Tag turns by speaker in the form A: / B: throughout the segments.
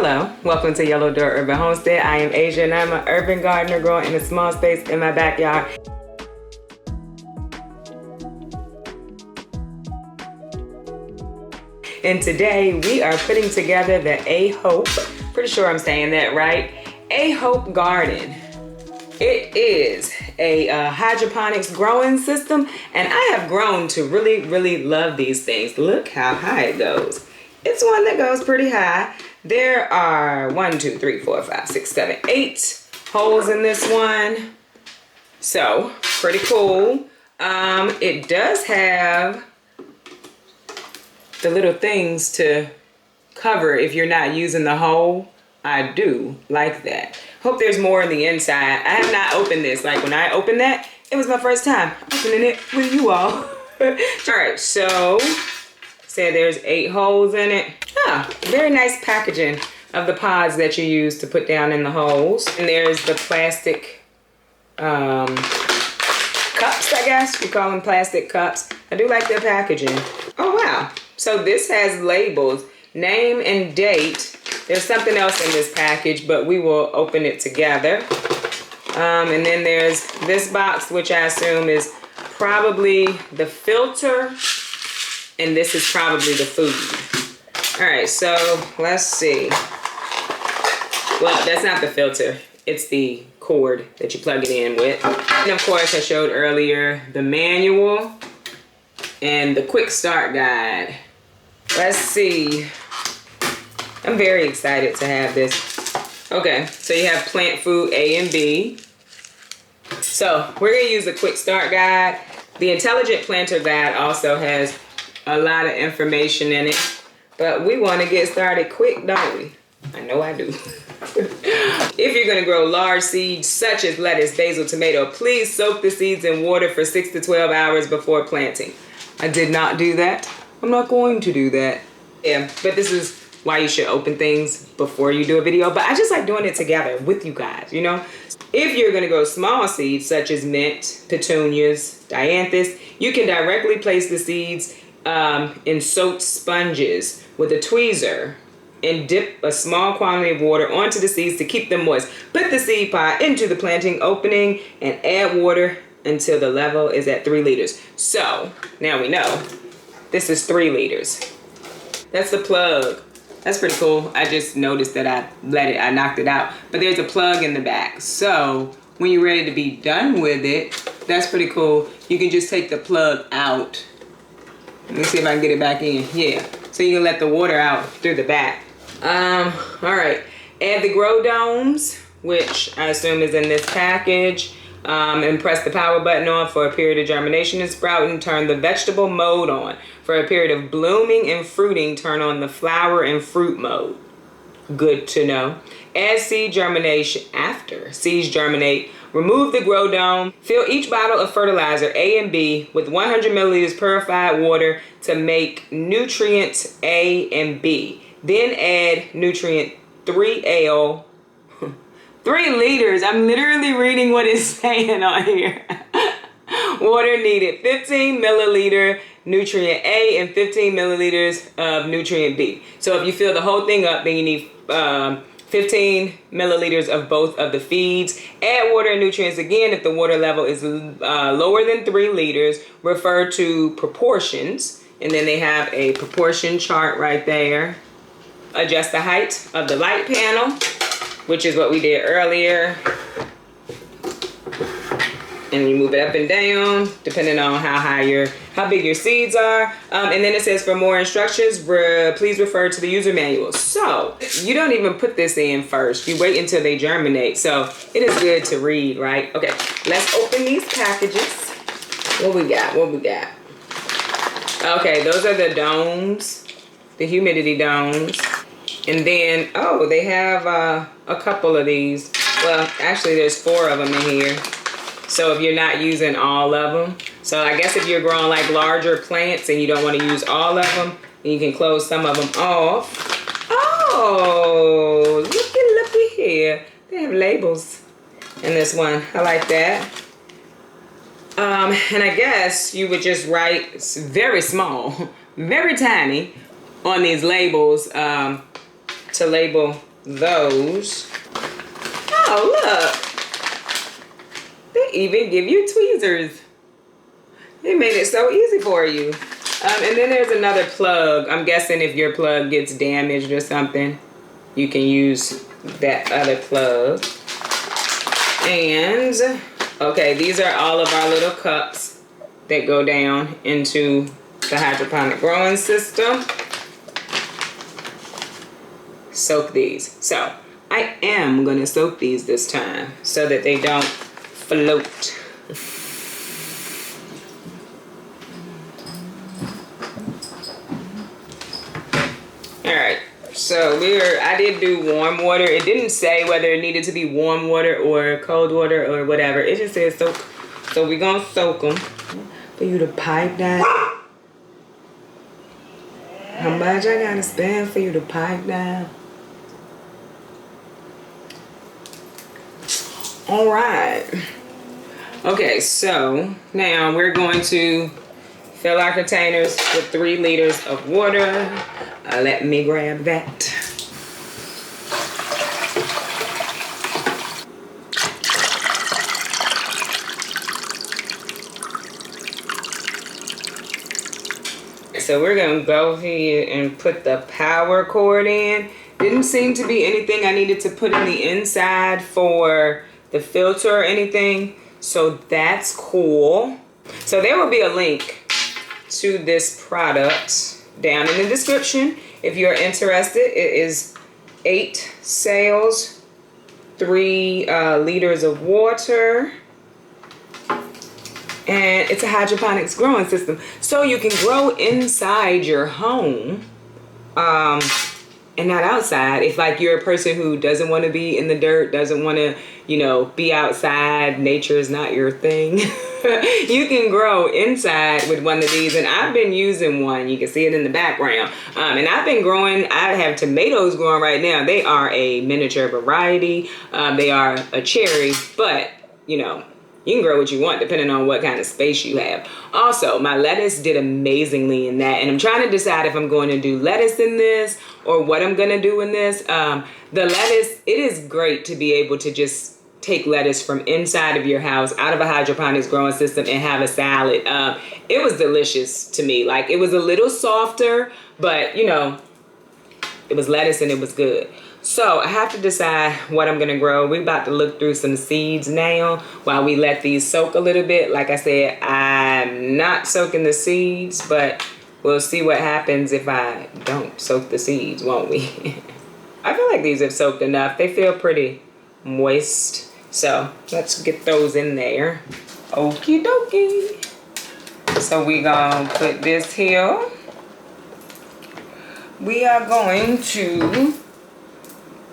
A: Hello, welcome to Yellow Door Urban Homestead. I am Asia and I'm an urban gardener growing in a small space in my backyard. And today we are putting together the A-Hope, pretty sure I'm saying that right, Ahopegarden. It is a hydroponics growing system, and I have grown to really love these things. Look how high it goes. It's one that goes pretty high. There are 1, 2, 3, 4, 5, 6, 7, 8 holes in this one. So, pretty cool. It does have the little things to cover if you're not using the hole. I do like that. Hope there's more on the inside. I have not opened this. Like when I opened that, it was my first time opening it with you all. All right, so say there's 8 holes in it. Ah, very nice packaging of the pods that you use to put down in the holes. And there's the plastic cups, I guess. You call them plastic cups. I do like their packaging. Oh, wow. So this has labels, name and date. There's something else in this package, but we will open it together. And then there's this box, which I assume is probably the filter, and this is probably the food. All right, so let's see. Well, that's not the filter. It's the cord that you plug it in with. And of course, I showed earlier the manual and the quick start guide. Let's see. I'm very excited to have this. Okay, so you have plant food A and B. So we're gonna use the quick start guide. The intelligent planter guide also has a lot of information in it, but we wanna get started quick, don't we? I know I do. If you're gonna grow large seeds such as lettuce, basil, tomato, please soak the seeds in water for 6 to 12 hours before planting. I did not do that. I'm not going to do that. Yeah, but this is why you should open things before you do a video. But I just like doing it together with you guys, you know? If you're gonna grow small seeds such as mint, petunias, dianthus, you can directly place the seeds in soaked sponges with a tweezer and dip a small quantity of water onto the seeds to keep them moist. Put the seed pod into the planting opening and add water until the level is at 3 liters. So now we know this is 3 liters. That's the plug. That's pretty cool. I just noticed that I knocked it out. But there's a plug in the back. So when you're ready to be done with it, that's pretty cool. You can just take the plug out. Let me see if I can get it back in. Yeah. So you can let the water out through the back. All right. Add the grow domes, which I assume is in this package. And press the power button on for a period of germination and sprouting. Turn the vegetable mode on. For a period of blooming and fruiting, turn on the flower and fruit mode. Good to know. Add seed germination after seeds germinate. Remove the grow dome. Fill each bottle of fertilizer A and B with 100 milliliters purified water to make nutrients A and B. Then add nutrient 3AO. 3 liters. I'm literally reading what it's saying on here. Water needed 15 milliliter nutrient A and 15 milliliters of nutrient B. So if you fill the whole thing up, then you need 15 milliliters of both of the feeds. Add water and nutrients again if the water level is lower than 3 liters. Refer to proportions. And then they have a proportion chart right there. Adjust the height of the light panel, which is what we did earlier. And you move it up and down depending on how big your seeds are. And then it says for more instructions, please refer to the user manual. So you don't even put this in first. You wait until they germinate. So it is good to read, right? Okay, let's open these packages. What we got? Okay, those are the domes, the humidity domes. And then, oh, they have a couple of these. Well, actually there's 4 of them in here. So if you're not using all of them. So I guess if you're growing like larger plants and you don't want to use all of them, then you can close some of them off. Oh, looky here. They have labels in this one. I like that. And I guess you would just write very small, very tiny on these labels to label those. Oh, look. They even give you tweezers. They made it so easy for you. And then there's another plug. I'm guessing if your plug gets damaged or something, you can use that other plug. And, okay, these are all of our little cups that go down into the hydroponic growing system. Soak these. So, I am going to soak these this time so that they don't float. Alright, so I did do warm water. It didn't say whether it needed to be warm water or cold water or whatever. It just said soak. So we're going to soak them for you to pipe down. How much I got to spend for you to pipe down? Alright. Okay, so now we're going to fill our containers with 3 liters of water. Let me grab that. So we're gonna go ahead and put the power cord in. Didn't seem to be anything I needed to put in the inside for the filter or anything. So that's cool. So there will be a link to this product down in the description if you're interested. It is 8 cells, 3 liters of water, and it's a hydroponics growing system. So you can grow inside your home and not outside. If like you're a person who doesn't want to be in the dirt, doesn't want to, you know, be outside, nature is not your thing. You can grow inside with one of these, and I've been using one. You can see it in the background. And I've been growing, I have tomatoes growing right now. They are a miniature variety. They are a cherry, but you know, you can grow what you want depending on what kind of space you have. Also, my lettuce did amazingly in that, and I'm trying to decide if I'm going to do lettuce in this or what I'm going to do in this. The lettuce, it is great to be able to just take lettuce from inside of your house, out of a hydroponics growing system, and have a salad. It was delicious to me. Like, it was a little softer, but you know, it was lettuce and it was good. So I have to decide what I'm gonna grow. We're about to look through some seeds now while we let these soak a little bit. Like I said, I'm not soaking the seeds, but we'll see what happens if I don't soak the seeds, won't we? I feel like these have soaked enough. They feel pretty moist. So let's get those in there. Okie dokie. So we gonna put this here. We are going to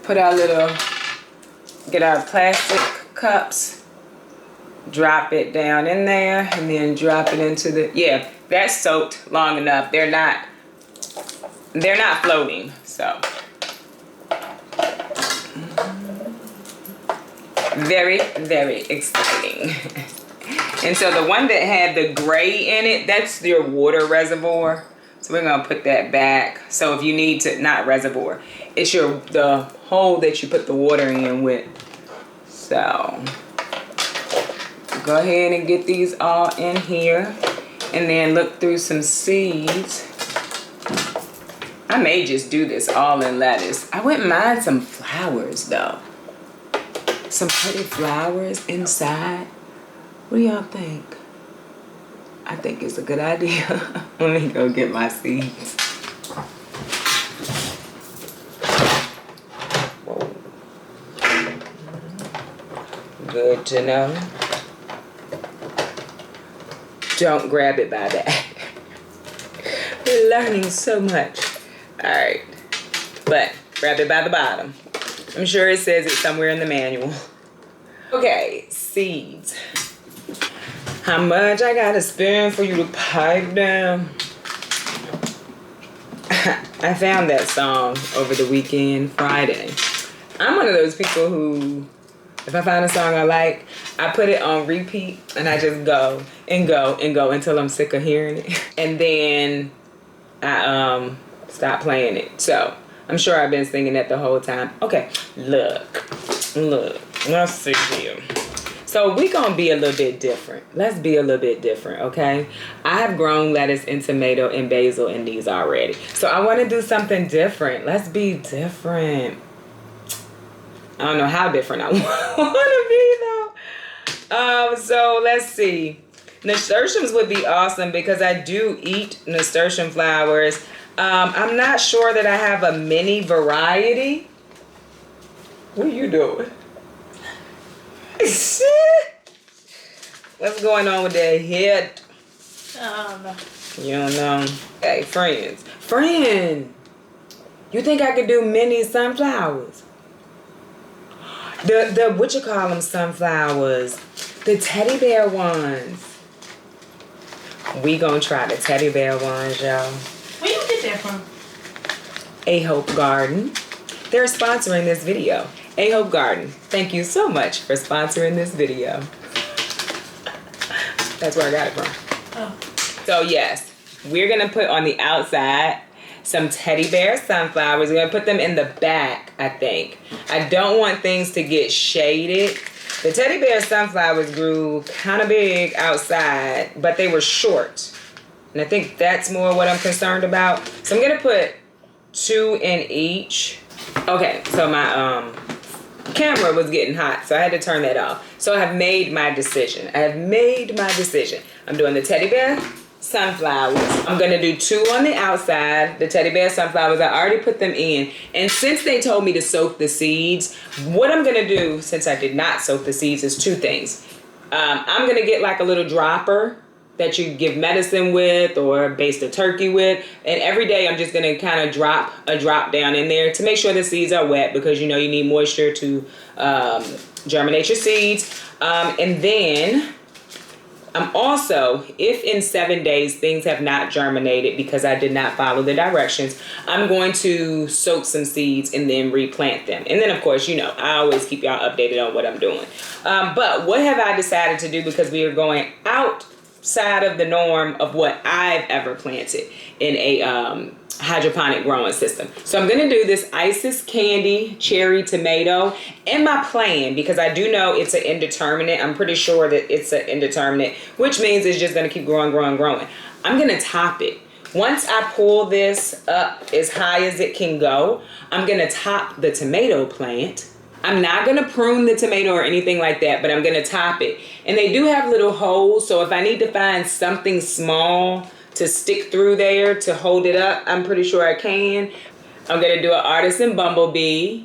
A: put our get our plastic cups, drop it down in there, and then drop it into the, yeah, that's soaked long enough. They're not floating, so. Very, very exciting. And so the one that had the gray in it, that's your water reservoir. So we're gonna put that back. So if you need to, not reservoir, it's the hole that you put the water in with. So go ahead and get these all in here, and then look through some seeds. I may just do this all in lettuce. I wouldn't mind some flowers though. Some pretty flowers inside. What do y'all think? I think it's a good idea. Let me go get my seeds. Whoa. Good to know. Don't grab it by that. We're learning so much. All right, but grab it by the bottom. I'm sure it says it somewhere in the manual. Okay, seeds. How much I gotta spend for you to pipe down? I found that song over the weekend, Friday. I'm one of those people who, if I find a song I like, I put it on repeat and I just go and go and go until I'm sick of hearing it. And then I stop playing it. So I'm sure I've been singing that the whole time. Okay, look, let's see here. So we're going to be a little bit different. Let's be a little bit different, okay? I have grown lettuce and tomato and basil in these already. So I want to do something different. Let's be different. I don't know how different I want to be, though. So let's see. Nasturtiums would be awesome because I do eat nasturtium flowers. I'm not sure that I have a mini variety. What are you doing? What's going on with that head?
B: I don't know.
A: You don't know. Hey, friends. Friend, you think I could do mini sunflowers? The what you call them sunflowers? The teddy bear ones. We gonna try the teddy bear ones, y'all.
B: Where you get that from?
A: Ahopegarden. They're sponsoring this video. Ahopegarden, thank you so much for sponsoring this video. That's where I got it from.
B: Oh.
A: So yes, we're gonna put on the outside some teddy bear sunflowers. We're gonna put them in the back, I think. I don't want things to get shaded. The teddy bear sunflowers grew kind of big outside, but they were short. And I think that's more what I'm concerned about. So I'm gonna put 2 in each. Okay, so my camera was getting hot, so I had to turn that off. So I have made my decision. I'm doing the teddy bear sunflowers. I'm gonna do 2 on the outside. The teddy bear sunflowers, I already put them in. And since they told me to soak the seeds, what I'm gonna do, since I did not soak the seeds, is 2 things. I'm gonna get like a little dropper that you give medicine with or baste a turkey with. And every day I'm just gonna kind of drop a drop down in there to make sure the seeds are wet, because you know you need moisture to germinate your seeds. And then I'm also, if in 7 days things have not germinated because I did not follow the directions, I'm going to soak some seeds and then replant them. And then of course, you know, I always keep y'all updated on what I'm doing. But what have I decided to do, because we are going outside of the norm of what I've ever planted in a hydroponic growing system. So I'm gonna do this Isis candy cherry tomato. And my plan, because I do know it's an indeterminate, I'm pretty sure that it's an indeterminate, which means it's just gonna keep growing. I'm gonna top it. Once I pull this up as high as it can go, I'm gonna top the tomato plant. I'm not gonna prune the tomato or anything like that, but I'm gonna top it. And they do have little holes, so if I need to find something small to stick through there to hold it up, I'm pretty sure I can. I'm gonna do an artisan bumblebee.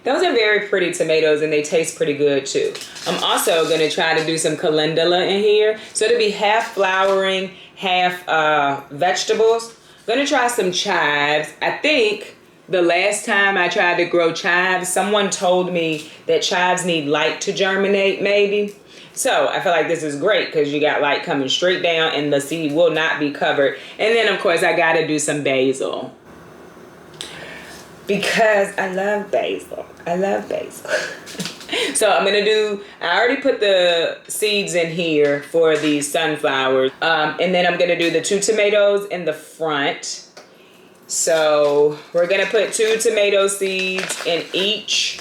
A: Those are very pretty tomatoes and they taste pretty good too. I'm also gonna try to do some calendula in here. So it'll be half flowering, half vegetables. I'm gonna try some chives. I think the last time I tried to grow chives, someone told me that chives need light to germinate maybe. So I feel like this is great because you got light coming straight down and the seed will not be covered. And then of course I gotta do some basil, because I love basil. So I'm gonna do, I already put the seeds in here for these sunflowers. And then I'm gonna do the 2 tomatoes in the front. So we're gonna put 2 tomato seeds in each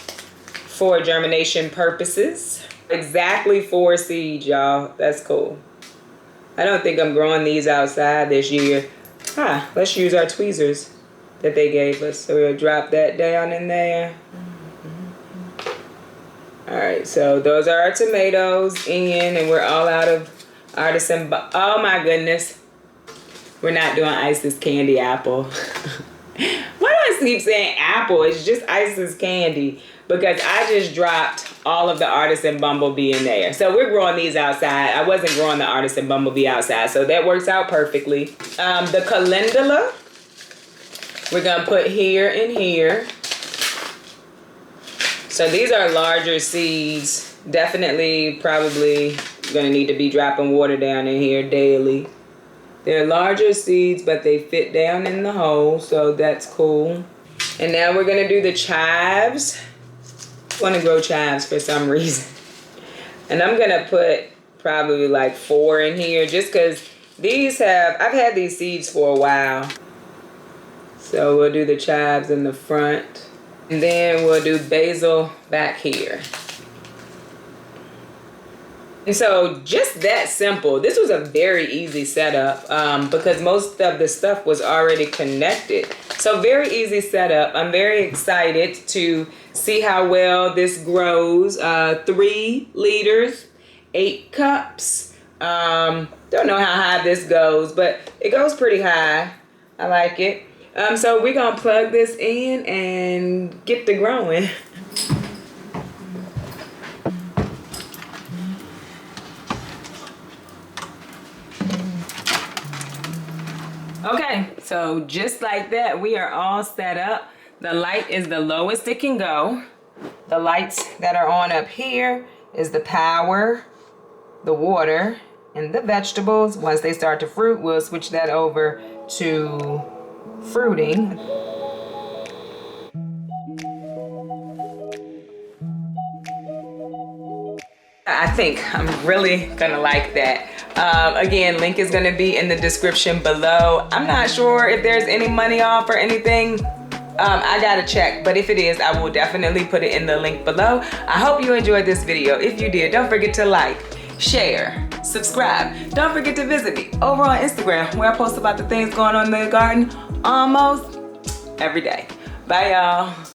A: for germination purposes. Exactly 4 seeds, y'all. That's cool. I don't think I'm growing these outside this year. Let's use our tweezers that they gave us. So we'll drop that down in there. All right, so those are our tomatoes in, and we're all out of artisan. Oh my goodness. We're not doing Isis candy apple. Why do I keep saying apple? It's just Isis candy, because I just dropped all of the artisan bumblebee in there. So we're growing these outside. I wasn't growing the artisan bumblebee outside, so that works out perfectly. The calendula, we're gonna put here and here. So these are larger seeds. Definitely, probably gonna need to be dropping water down in here daily. They're larger seeds, but they fit down in the hole, so that's cool. And now we're gonna do the chives. I want to grow chives for some reason. And I'm gonna put probably like 4 in here, just because these I've had these seeds for a while. So we'll do the chives in the front. And then we'll do basil back here. And so just that simple. This was a very easy setup because most of the stuff was already connected. So very easy setup. I'm very excited to see how well this grows. 3 liters, 8 cups. Don't know how high this goes, but it goes pretty high. I like it. So we're gonna plug this in and get to growing. Okay, so just like that, we are all set up. The light is the lowest it can go. The lights that are on up here is the power, the water, and the vegetables. Once they start to fruit, we'll switch that over to fruiting. I think I'm really gonna like that. Again, link is gonna be in the description below. I'm not sure if there's any money off or anything. I gotta check, but if it is, I will definitely put it in the link below. I hope you enjoyed this video. If you did, don't forget to like, share, subscribe. Don't forget to visit me over on Instagram where I post about the things going on in the garden almost every day. Bye, y'all.